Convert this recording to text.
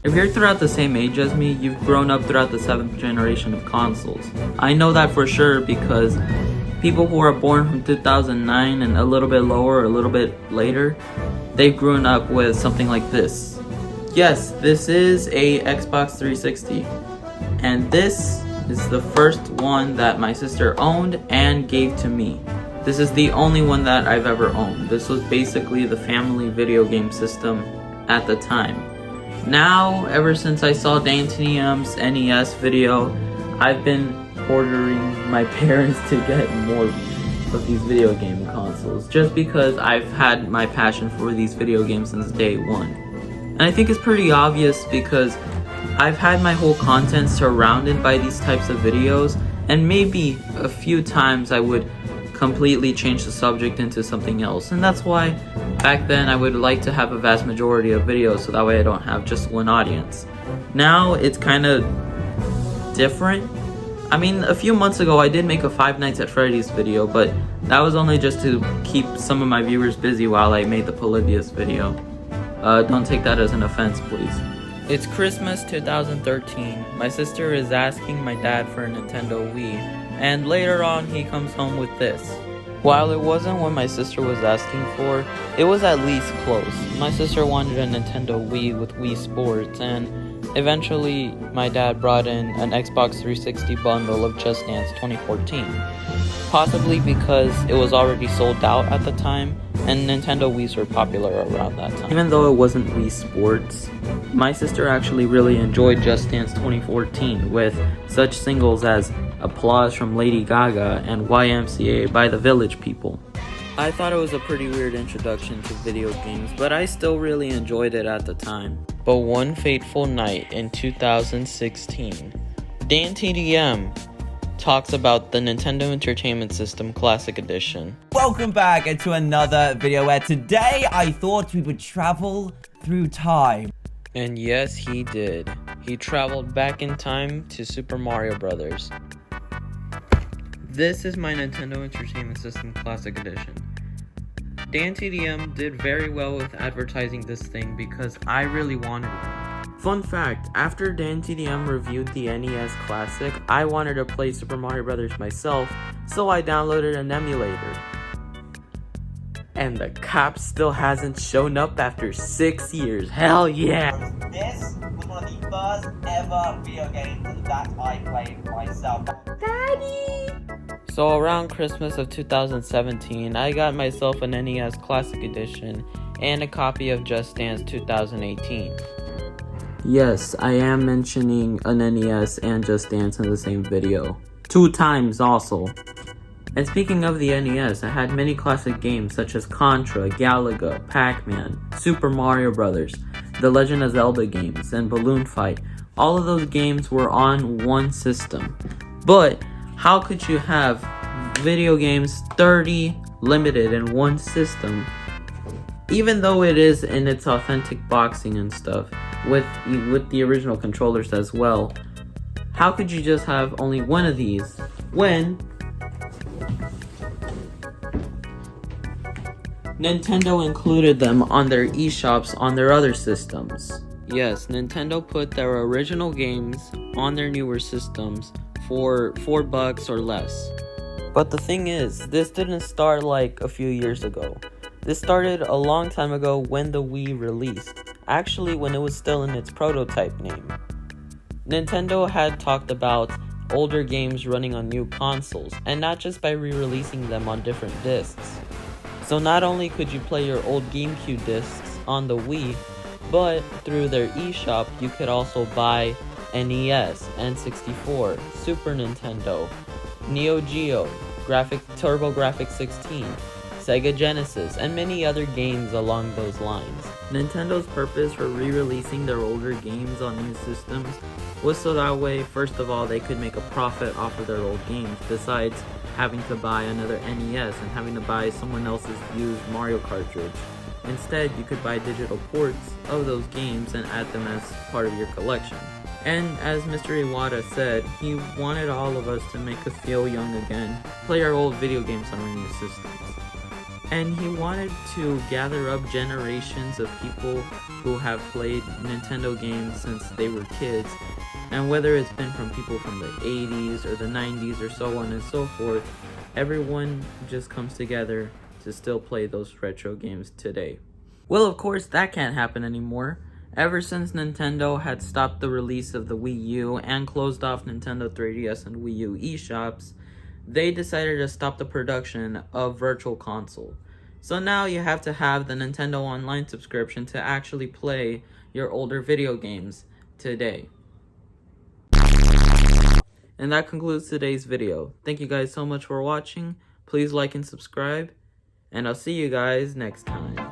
If you're throughout the same age as me, you've grown up throughout the 7th generation of consoles. I know that for sure because people who are born from 2009 and a little bit lower, a little bit later, they've grown up with something like this. Yes, this is a Xbox 360, and this is the first one that my sister owned and gave to me. This is the only one that I've ever owned. This was basically the family video game system at the time. Now, ever since I saw DanTDM's NES video, I've been ordering my parents to get more of these video game consoles, just because I've had my passion for these video games since day one. And I think it's pretty obvious because I've had my whole content surrounded by these types of videos, and maybe a few times I would completely change the subject into something else, and that's why back then I would like to have a vast majority of videos so that way I don't have just one audience. Now it's kind of different. I mean, a few months ago I did make a Five Nights at Freddy's video, but that was only just to keep some of my viewers busy while I made the Polybius video. Don't take that as an offense, please. It's Christmas 2013. My sister is asking my dad for a Nintendo Wii, and later on he comes home with this. While it wasn't what my sister was asking for, it was at least close. My sister wanted a Nintendo Wii with Wii Sports, and eventually my dad brought in an Xbox 360 bundle of Just Dance 2014. Possibly because it was already sold out at the time, and Nintendo Wiis were popular around that time. Even though it wasn't Wii Sports, my sister actually really enjoyed Just Dance 2014 with such singles as Applause from Lady Gaga and YMCA by the Village People. I thought it was a pretty weird introduction to video games, but I still really enjoyed it at the time. But one fateful night in 2016, DanTDM talks about the Nintendo Entertainment System Classic Edition. Welcome back to another video where today I thought we would travel through time. And yes, he did. He traveled back in time to Super Mario Brothers. This is my Nintendo Entertainment System Classic Edition. DanTDM did very well with advertising this thing because I really wanted one. Fun fact, after DanTDM reviewed the NES Classic, I wanted to play Super Mario Brothers myself, so I downloaded an emulator. And the cop still hasn't shown up after 6 years. Hell yeah! This was one of the first ever video games that I played myself. Daddy! So around Christmas of 2017, I got myself an NES Classic Edition and a copy of Just Dance 2018. Yes, I am mentioning an NES and Just Dance in the same video. 2 times also. And speaking of the NES, I had many classic games such as Contra, Galaga, Pac-Man, Super Mario Brothers, The Legend of Zelda games, and Balloon Fight. All of those games were on one system. But how could you have video games 30 limited in one system, even though it is in its authentic boxing and stuff, with the original controllers as well? How could you just have only one of these when Nintendo included them on their eShops on their other systems? Yes, Nintendo put their original games on their newer systems for $4 or less. But the thing is, this didn't start like a few years ago. This started a long time ago when the Wii released. Actually, when it was still in its prototype name. Nintendo had talked about older games running on new consoles, and not just by re-releasing them on different discs. So not only could you play your old GameCube discs on the Wii, but through their eShop you could also buy NES, N64, Super Nintendo, Neo Geo, TurboGrafx 16, Sega Genesis, and many other games along those lines. Nintendo's purpose for re-releasing their older games on new systems was so that way, first of all, they could make a profit off of their old games, besides having to buy another NES and having to buy someone else's used Mario cartridge. Instead, you could buy digital ports of those games and add them as part of your collection. And as Mr. Iwata said, he wanted all of us to make us feel young again, play our old video games on our new systems. And he wanted to gather up generations of people who have played Nintendo games since they were kids. And whether it's been from people from the 80s or the 90s or so on and so forth, everyone just comes together to still play those retro games today. Well, of course, that can't happen anymore. Ever since Nintendo had stopped the release of the Wii U and closed off Nintendo 3DS and Wii U eShops, they decided to stop the production of Virtual Console. So now you have to have the Nintendo Online subscription to actually play your older video games today. And that concludes today's video. Thank you guys so much for watching. Please like and subscribe, and I'll see you guys next time.